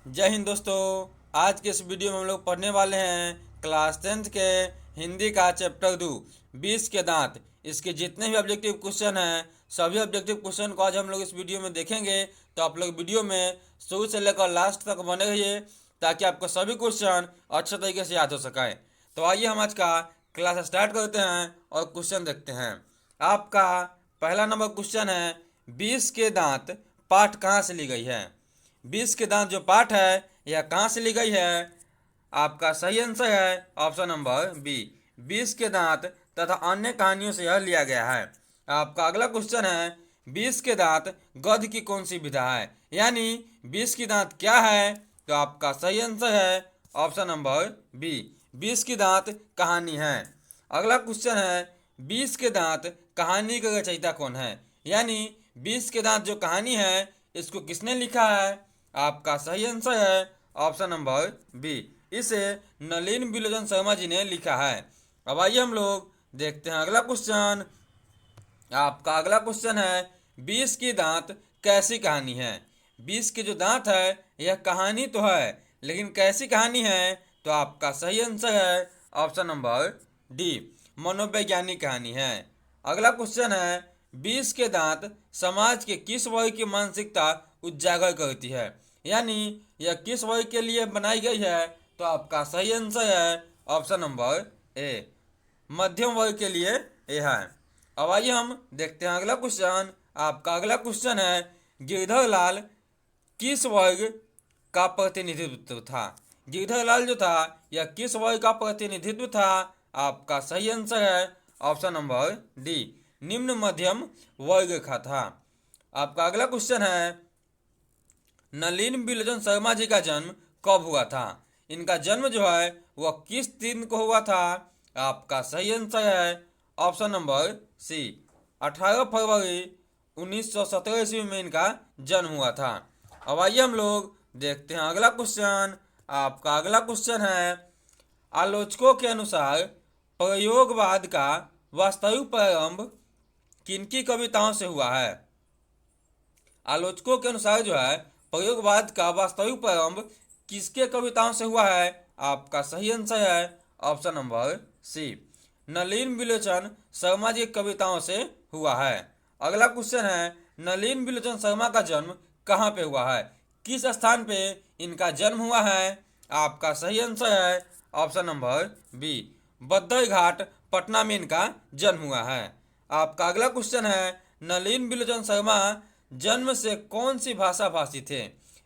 जय हिंद दोस्तों। आज के इस वीडियो में हम लोग पढ़ने वाले हैं क्लास 10th के हिंदी का चैप्टर 2 20 के दांत। इसके जितने भी ऑब्जेक्टिव क्वेश्चन हैं सभी ऑब्जेक्टिव क्वेश्चन को आज हम लोग इस वीडियो में देखेंगे। तो आप लोग वीडियो में शुरू से लेकर लास्ट तक बने रहिए ताकि आपको सभी क्वेश्चन अच्छे तरीके से याद हो सकें। तो आइए हम आज का क्लास स्टार्ट करते हैं और क्वेश्चन देखते हैं। आपका पहला नंबर क्वेश्चन है 20 के दांत पाठ कहाँ से ली गई है। 20 के दांत जो पाठ है यह कहाँ से ली गई है। आपका सही आंसर है ऑप्शन नंबर बी, 20 के दांत तथा अन्य कहानियों से यह लिया गया है। आपका अगला क्वेश्चन है 20 के दांत गद्य की कौन सी विधा है, यानी 20 की दांत क्या है। तो आपका सही आंसर है ऑप्शन नंबर बी, 20 की दांत कहानी है। अगला क्वेश्चन है 20 के दांत कहानी का रचयिता कौन है, यानी 20 के दांत जो कहानी है इसको किसने लिखा है। आपका सही आंसर है ऑप्शन नंबर बी, इसे नलिन बिलोचन शर्मा जी ने लिखा है। अब आइए हम लोग देखते हैं अगला क्वेश्चन। आपका अगला क्वेश्चन है 20 की दांत कैसी कहानी है। 20 के जो दांत है यह कहानी तो है लेकिन कैसी कहानी है। तो आपका सही आंसर है ऑप्शन नंबर डी, मनोवैज्ञानिक कहानी है। अगला क्वेश्चन है 20 के दांत समाज के किस वर्ग की मानसिकता उजागर करती है, यानी यह किस वर्ग के लिए बनाई गई है। तो आपका सही आंसर है ऑप्शन नंबर ए, मध्यम वर्ग के लिए ए है। अब आइए हम देखते हैं अगला क्वेश्चन। आपका अगला क्वेश्चन है गिरधर लाल किस वर्ग का प्रतिनिधित्व था। गिरधर लाल जो था यह किस वर्ग का प्रतिनिधित्व था। आपका सही आंसर है ऑप्शन नंबर डी, निम्न मध्यम वर्ग का था। आपका अगला क्वेश्चन है नलिन बिलोचन शर्मा जी का जन्म कब हुआ था। इनका जन्म जो है वह किस दिन को हुआ था। आपका सही आंसर है ऑप्शन नंबर सी, 18 फरवरी 1917 ईस्वी में इनका जन्म हुआ था। अब आइए हम लोग देखते हैं अगला क्वेश्चन। आपका अगला क्वेश्चन है आलोचकों के अनुसार प्रयोगवाद का वास्तविक प्रारंभ किनकी कविताओं से हुआ है। आलोचकों के अनुसार जो है प्रयोगवाद का वास्तविक प्रारंभ किसके कविताओं से हुआ है। आपका सही आंसर है ऑप्शन नंबर सी, नलिन बिलोचन शर्मा जी की कविताओं से हुआ है। अगला क्वेश्चन है नलिन बिलोचन शर्मा का जन्म कहाँ पे हुआ है, किस स्थान पे इनका जन्म हुआ है। आपका सही आंसर है ऑप्शन नंबर बी, बद्दर घाट पटना में इनका जन्म हुआ है। आपका अगला क्वेश्चन है नलिन बिलोचन शर्मा जन्म से कौन सी भाषा भाषी थे,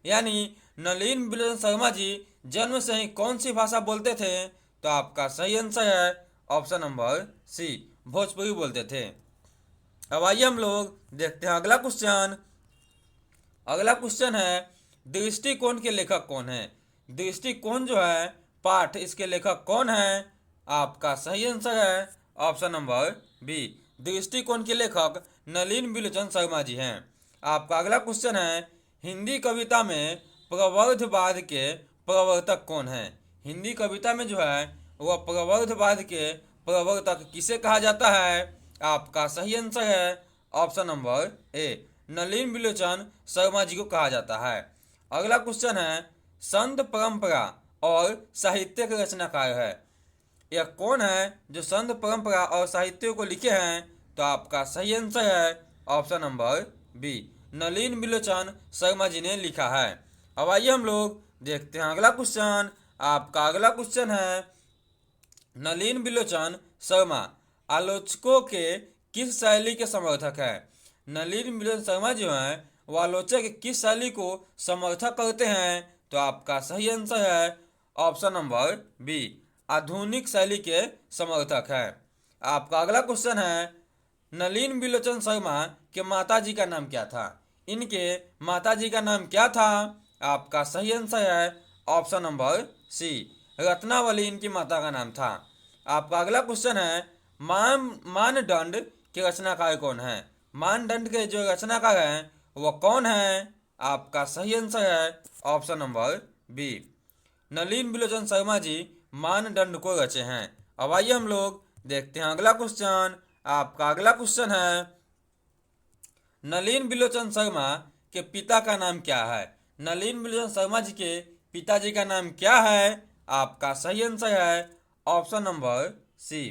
यानी नलिन बिलोचन शर्मा जी जन्म से ही कौन सी भाषा बोलते थे। तो आपका सही आंसर है ऑप्शन नंबर सी, भोजपुरी बोलते थे। अब आइए हम लोग देखते हैं अगला क्वेश्चन। अगला क्वेश्चन है दृष्टिकोण के लेखक कौन है। दृष्टिकोण जो है पाठ इसके लेखक कौन है। आपका सही आंसर है ऑप्शन नंबर बी, दृष्टिकोण के लेखक नलिन बिलोचन शर्मा जी हैं। आपका अगला क्वेश्चन है हिंदी कविता में प्रवर्धवाद के प्रवर्तक कौन है। हिंदी कविता में जो है वह प्रवर्धवाद के प्रवर्तक किसे कहा जाता है। आपका सही आंसर है ऑप्शन नंबर ए, नलिन बिलोचन शर्मा जी को कहा जाता है। अगला क्वेश्चन है संत परंपरा और साहित्य के रचनाकार है। यह कौन है जो संत परंपरा और साहित्य को लिखे हैं। तो आपका सही आंसर है ऑप्शन नंबर बी, नलिन बिलोचन शर्मा जी ने लिखा है। अब आइए हम लोग देखते हैं अगला क्वेश्चन। आपका अगला क्वेश्चन है नलिन बिलोचन शर्मा आलोचकों के किस शैली के समर्थक है। नलिन बिलोचन शर्मा जो हैं वो आलोचक की किस शैली को समर्थक करते हैं। तो आपका सही आंसर है ऑप्शन नंबर बी, आधुनिक शैली के समर्थक है। आपका अगला क्वेश्चन है नलिन बिलोचन शर्मा के माता जी का नाम क्या था। इनके माता जी का नाम क्या था। आपका सही आंसर है ऑप्शन नंबर सी, रत्नावली इनकी माता का नाम था। आपका अगला क्वेश्चन है मानदंड के रचनाकार कौन है। मानदंड के जो रचनाकार हैं वो कौन है। आपका सही आंसर है ऑप्शन नंबर बी, नलिन बिलोचन शर्मा जी मानदंड को रचे हैं। अब आइए हम लोग देखते हैं अगला क्वेश्चन। आपका अगला क्वेश्चन है नलिन बिलोचन शर्मा के पिता का नाम क्या है। नलिन मिलोचन शर्मा जी के पिताजी का नाम क्या है? आपका सही आंसर है ऑप्शन नंबर सी,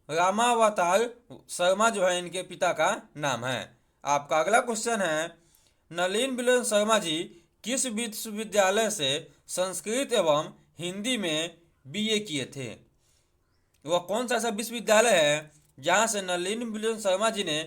रामावतार शर्मा जो है इनके पिता का नाम है। आपका अगला क्वेश्चन है, नलिन मिलोचन शर्मा जी किस विश्वविद्यालय से संस्कृत एवं हिंदी में बीए किए थे? वह कौन सा ऐसा विश्वविद्यालय है जहां से नलिन मिलोचन शर्मा जी ने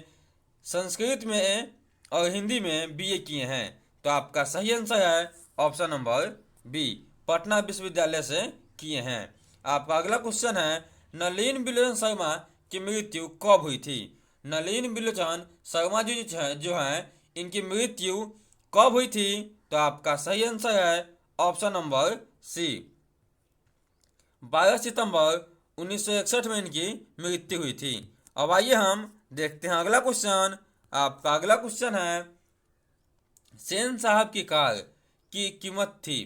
संस्कृत में और हिंदी में बीए किए हैं? तो आपका सही आंसर है ऑप्शन नंबर बी, पटना विश्वविद्यालय से किए हैं। आपका अगला क्वेश्चन है, नलिन मिलोचन शर्मा की मृत्यु कब हुई थी? नलिन मिलोचन शर्मा जी जो हैं इनकी मृत्यु कब हुई थी? तो आपका सही आंसर है ऑप्शन नंबर सी, 12 सितंबर 1961 में इनकी मृत्यु हुई थी। अब आइए हम देखते हैं अगला क्वेश्चन। आपका अगला क्वेश्चन है, सेन साहब की कार की कीमत थी,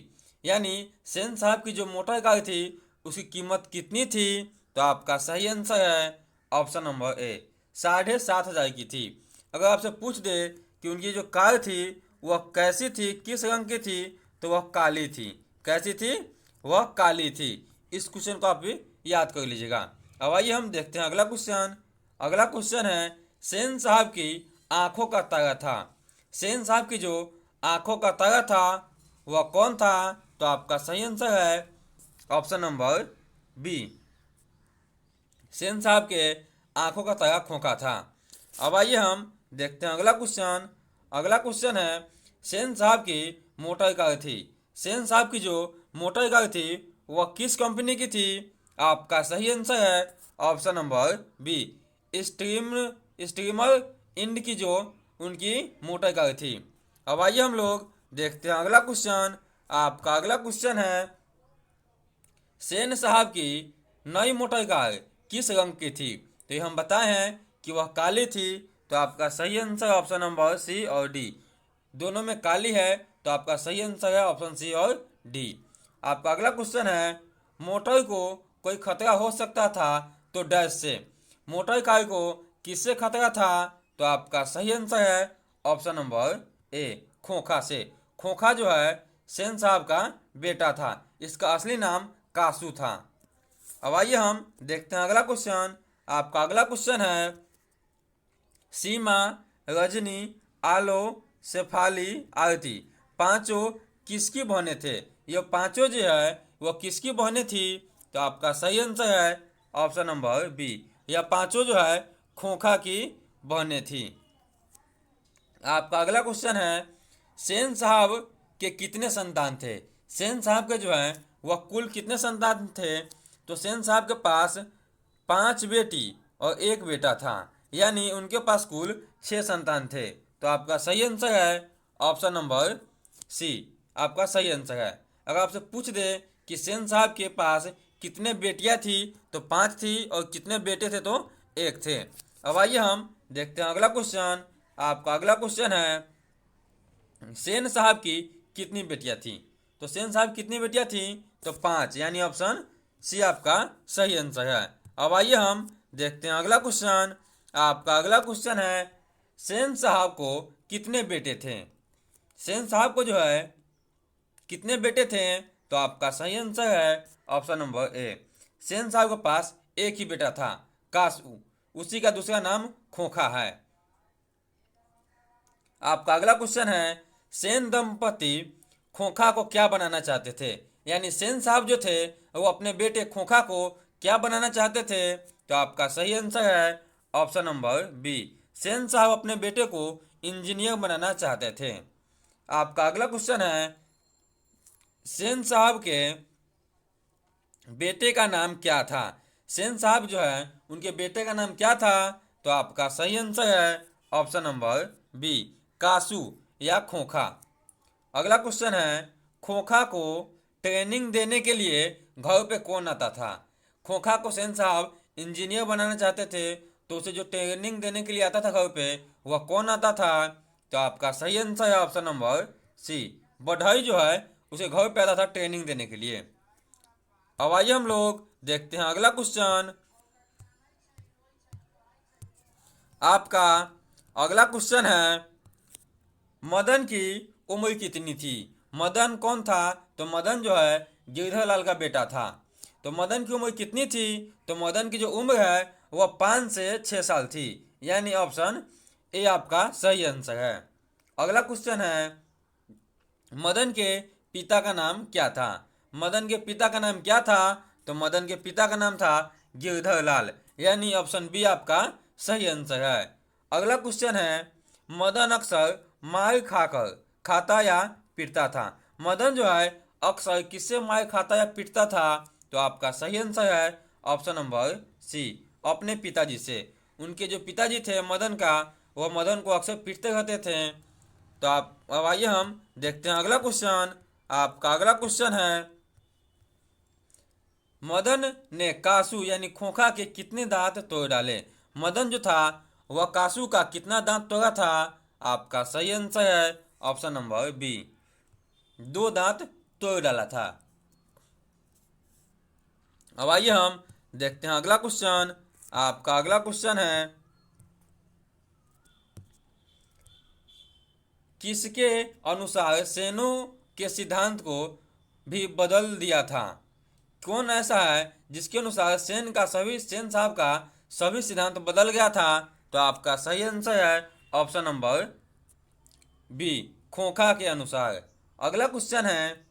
यानी सेन साहब की जो मोटर कार थी उसकी कीमत कितनी थी? तो आपका सही आंसर है ऑप्शन नंबर ए, 7,500 की थी। अगर आपसे पूछ दे कि उनकी जो कार थी वह कैसी थी, किस रंग की थी, तो वह काली थी। कैसी थी? वह काली थी। इस क्वेश्चन को आप भी याद कर लीजिएगा। अब आइए हम देखते हैं अगला क्वेश्चन। अगला क्वेश्चन है, सेन साहब की आंखों का तारा था, सेन साहब की जो आंखों का तारा था वह कौन था? तो आपका सही आंसर है ऑप्शन नंबर बी, सेन साहब के आंखों का तारा खोखा था। अब आइए हम देखते हैं अगला क्वेश्चन। अगला क्वेश्चन है, सेन साहब की मोटर कार थी, सेन साहब की जो मोटर कार थी वह किस कंपनी की थी? आपका सही आंसर है ऑप्शन नंबर बी, स्ट्रीमर इंड की जो उनकी मोटर कार थी। अब आइए हम लोग देखते हैं अगला क्वेश्चन। आपका अगला क्वेश्चन है, सेन साहब की नई मोटर कार किस रंग की थी? तो ये हम बताए हैं कि वह काली थी। तो आपका सही आंसर ऑप्शन नंबर सी और डी, दोनों में काली है। तो आपका सही आंसर है ऑप्शन सी और डी। आपका अगला क्वेश्चन है, मोटर को कोई खतरा हो सकता था तो डैश से, मोटर कार को किससे खतरा था? तो आपका सही आंसर है ऑप्शन नंबर ए, खोखा से। खोखा जो है सेन साहब का बेटा था, इसका असली नाम कासू था। अब आइए हम देखते हैं अगला क्वेश्चन। आपका अगला क्वेश्चन है, सीमा, रजनी, आलो, शेफाली, आरती पांचों किसकी बहनें थे? ये पांचों जो है वह किसकी बहनें थी? तो आपका सही आंसर है ऑप्शन नंबर बी, यह पांचों जो है खोखा की बहनें थी। आपका अगला क्वेश्चन है, सेन साहब के कितने संतान थे? सेन साहब के जो है वह कुल कितने संतान थे? तो सेन साहब के पास 5 बेटी और 1 बेटा था, यानी उनके पास कुल 6 संतान थे। तो आपका सही आंसर है ऑप्शन नंबर सी, आपका सही आंसर है। अगर आपसे पूछ दे कि सेन साहब के पास कितने बेटियां थी तो 5 थी, और कितने बेटे थे तो 1 थे। अब आइए हम देखते हैं अगला क्वेश्चन। आपका अगला क्वेश्चन है, सेन साहब की कितनी बेटियां थी? तो सेन साहब कितनी बेटियां थी? तो 5, यानी ऑप्शन सी आपका सही आंसर है। अब आइए हम देखते हैं अगला क्वेश्चन। आपका अगला क्वेश्चन है, सेन साहब को कितने बेटे थे? सेन साहब को जो है कितने बेटे थे? तो आपका सही आंसर है ऑप्शन नंबर ए, सेन साहब के पास एक ही बेटा था, कासू, उसी का दूसरा नाम खोखा है। आपका अगला क्वेश्चन है, सेन दंपति खोखा को क्या बनाना चाहते थे? यानी सेन साहब जो थे वो अपने बेटे खोखा को क्या बनाना चाहते थे? तो आपका सही आंसर है ऑप्शन नंबर बी, सेन साहब अपने बेटे को इंजीनियर बनाना चाहते थे। आपका अगला क्वेश्चन है, सेन साहब के बेटे का नाम क्या था? सेन साहब जो है उनके बेटे का नाम क्या था? तो आपका सही आंसर है ऑप्शन नंबर बी, कासू या खोखा। अगला क्वेश्चन है, खोखा को ट्रेनिंग देने के लिए घर पे कौन आता था? खोखा को सेन साहब इंजीनियर बनाना चाहते थे, तो उसे जो ट्रेनिंग देने के लिए आता था घर पे वह कौन आता था? तो आपका सही आंसर है ऑप्शन नंबर सी, बढ़ई जो है उसे घर पे आता था ट्रेनिंग देने के लिए। अब आइए हम लोग देखते हैं अगला क्वेश्चन। आपका अगला क्वेश्चन है, मदन की उम्र कितनी थी। मदन कौन था, तो मदन जो है गिरधर लाल का बेटा था। तो मदन की उम्र कितनी थी, तो मदन की जो उम्र है वह 5 से 6 साल थी, यानी ऑप्शन ए आपका सही आंसर है। अगला क्वेश्चन है, मदन के पिता का नाम क्या था। मदन के पिता का नाम क्या था, तो मदन के पिता का नाम था गिरधर लाल, यानी ऑप्शन बी आपका सही आंसर है। अगला क्वेश्चन है, मदन अक्सर मार खाकर खाता या पीटता था। मदन जो है अक्सर किससे मार खाता या पीटता था, तो आपका सही आंसर है ऑप्शन नंबर सी, अपने पिताजी से। उनके जो पिताजी थे मदन का, वह मदन को अक्सर पीटते रहते थे। तो आप अब आइए हम देखते हैं अगला क्वेश्चन। आपका अगला क्वेश्चन है, मदन ने कासू यानी खोखा के कितने दांत तोड़ डाले। मदन जो था वह कासू का कितना दांत तोड़ा था, आपका सही आंसर है ऑप्शन नंबर बी, 2 दांत तोड़ डाला था। अब आइए हम देखते हैं अगला क्वेश्चन। आपका अगला क्वेश्चन है, किसके अनुसार सेनों के सिद्धांत को भी बदल दिया था। कौन ऐसा है जिसके अनुसार सेन साहब का सभी सिद्धांत बदल गया था, तो आपका सही आंसर है ऑप्शन नंबर बी, खोखा के अनुसार। अगला क्वेश्चन है,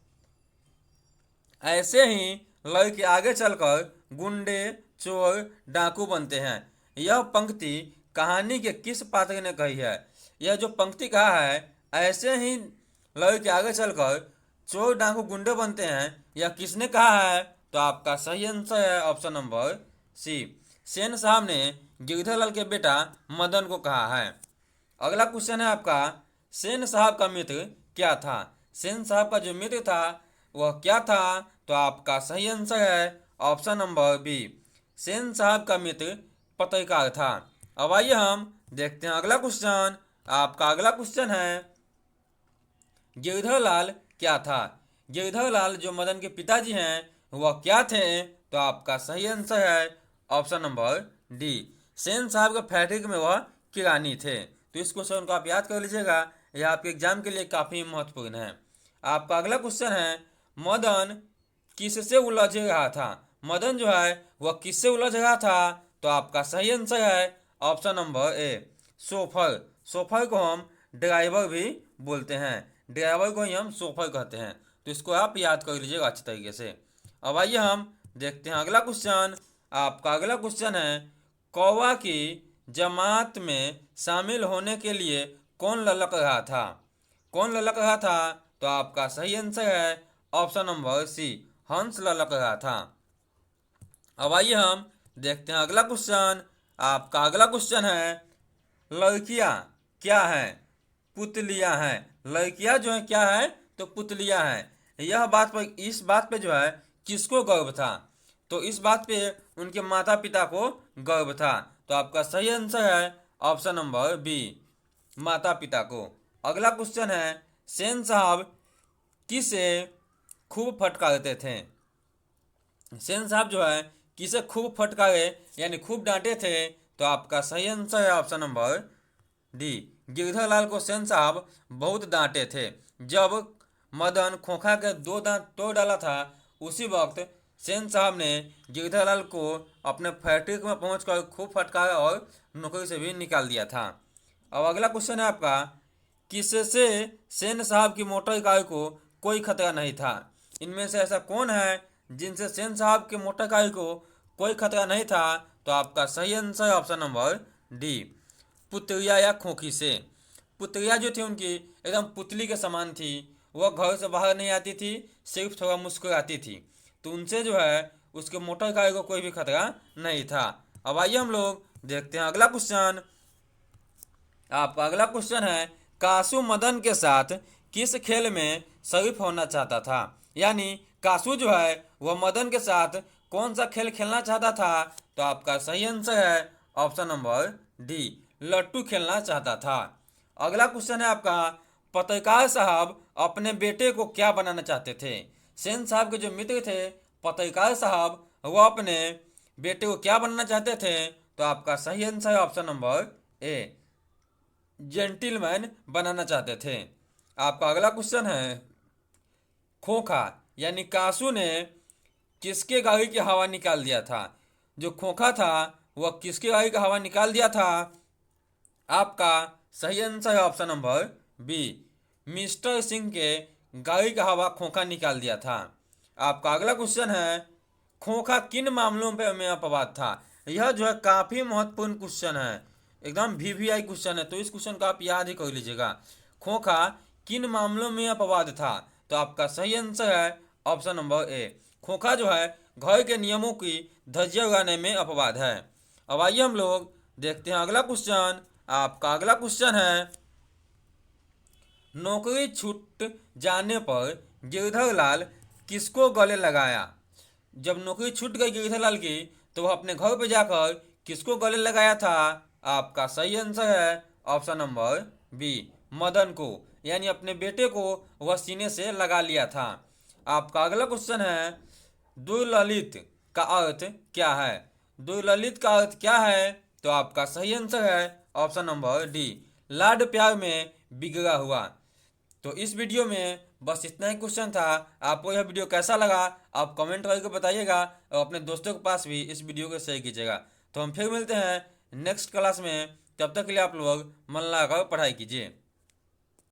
ऐसे ही लड़के आगे चलकर गुंडे, चोर, डाकू बनते हैं। यह पंक्ति कहानी के किस पात्र ने कही है। यह जो पंक्ति कहा है, ऐसे ही लड़के आगे चलकर चोर, डाकू, गुंडे बनते हैं, यह किसने कहा है, तो आपका सही आंसर है ऑप्शन नंबर सी, सेन साहब ने गिरधर लाल के बेटा मदन को कहा है। अगला क्वेश्चन है आपका, सेन साहब का मित्र क्या था। सेन साहब का जो मित्र था वह क्या था, तो आपका सही आंसर है ऑप्शन नंबर बी, सेन साहब का मित्र पत्रकार था। अब आइए हम देखते हैं अगला क्वेश्चन। आपका अगला क्वेश्चन है, गिरधर लाल क्या था। गिरधर लाल जो मदन के पिताजी हैं वह क्या थे, तो आपका सही आंसर है ऑप्शन नंबर डी, सेन साहब के फैक्ट्री में वह किरानी थे। तो इस क्वेश्चन को आप याद कर लीजिएगा, यह आपके एग्जाम के लिए काफी महत्वपूर्ण है। आपका अगला क्वेश्चन है, मदन किससे उलझ रहा था। मदन जो है वह किससे उलझ रहा था, तो आपका सही आंसर है option number A, so far. So far को हम ड्राइवर भी बोलते हैं, ड्राइवर को ही हम सोफर कहते हैं। तो इसको आप याद कर लीजिएगा अच्छी तरीके से। अब आइए हम देखते हैं अगला क्वेश्चन। आपका अगला क्वेश्चन है, कौवा की जमात में शामिल होने के लिए कौन ललक रहा था। कौन ललक रहा था, तो आपका सही आंसर है ऑप्शन नंबर सी, हंस ललक रहा था। अब आइए हम देखते हैं अगला क्वेश्चन। आपका अगला क्वेश्चन है, लड़कियां क्या हैं, पुतलियां हैं। लड़कियां जो है क्या है, तो पुतलियां हैं। इस बात पे जो है किसको गर्व था, तो इस बात पे उनके माता पिता को गर्व था। तो आपका सही आंसर है ऑप्शन नंबर बी, माता पिता को। अगला क्वेश्चन है, सेन साहब किसे खूब फटकारते थे। सेन साहब जो है किसे खूब फटकारे यानी खूब डांटे थे, तो आपका सही आंसर है ऑप्शन नंबर डी, गिरधर लाल को सेन साहब बहुत डांटे थे। जब मदन खोखा के 2 दांत तोड़ डाला था, उसी वक्त सेन साहब ने गिरधर लाल को अपने फैक्ट्री में पहुंचकर खूब फटकारा और नौकरी से भी निकाल दिया था। अब अगला क्वेश्चन है आपका, किससे सेन साहब की मोटर कार को कोई खतरा नहीं था। इनमें से ऐसा कौन है जिनसे सेन साहब के मोटर कार को कोई खतरा नहीं था, तो आपका सही आंसर ऑप्शन नंबर डी, पुतलिया या खोखी से। पुतलिया जो थी उनकी एकदम पुतली के समान थी, वह घर से बाहर नहीं आती थी, सिर्फ थोड़ा मुस्कुराती थी। तो उनसे जो है उसके मोटर कार को कोई भी खतरा नहीं था। अब आइए हम लोग देखते हैं अगला क्वेश्चन। आपका अगला क्वेश्चन है, कासू मदन के साथ किस खेल में शरीफ होना चाहता था। यानी कासू जो है वह मदन के साथ कौन सा खेल खेलना चाहता था, तो आपका सही आंसर है ऑप्शन नंबर डी, लट्टू खेलना चाहता था। अगला क्वेश्चन है आपका, पत्रकार साहब अपने बेटे को क्या बनाना चाहते थे। सेन साहब के जो मित्र थे पत्रकार साहब, वो अपने बेटे को क्या बनना चाहते थे, तो आपका सही आंसर है ऑप्शन नंबर ए, जेंटिलमैन बनाना चाहते थे। आपका अगला क्वेश्चन है, खोखा यानी कासू ने किसके गाड़ी की हवा निकाल दिया था? जो खोखा था वह किसके गाड़ी की हवा निकाल दिया था? आपका सही आंसर है option number B, mister Singh के गाड़ी का हवा खोखा निकाल दिया था। आपका अगला क्वेश्चन है, खोखा किन मामलों में अपवाद था? यह जो है काफी महत्वपूर्ण क्वेश्चन है, एकदम वीवीआई क्वेश्चन है, तो इस क्वेश्चन को आप याद ही कर लीजिएगा। खोखा किन मामलों में अपवाद था? तो आपका सही आंसर है ऑप्शन नंबर ए, खोखा जो है घर के नियमों की धज्जियां उड़ाने में अपवाद है। अब आइए हम लोग देखते हैं अगला क्वेश्चन। आपका अगला क्वेश्चन है, नौकरी छूट जाने पर गिरधर लाल किसको गले लगाया? जब नौकरी छूट गई गिरधर लाल की तो वह अपने घर पर जाकर किसको गले लगाया था? आपका सही आंसर है ऑप्शन नंबर बी, मदन को, यानी अपने बेटे को वह सीने से लगा लिया था। आपका अगला क्वेश्चन है, दुर्ललित का अर्थ क्या है? दुर्ललित का अर्थ क्या है? तो आपका सही आंसर है ऑप्शन नंबर डी, लाड प्यार में बिगड़ा हुआ। तो इस वीडियो में बस इतना ही क्वेश्चन था। आपको यह वीडियो कैसा लगा आप कमेंट करके बताइएगा और अपने दोस्तों के पास भी इस वीडियो को शेयर कीजिएगा। तो हम फिर मिलते हैं नेक्स्ट क्लास में, तब तक के लिए आप लोग मन लगाकर पढ़ाई कीजिए।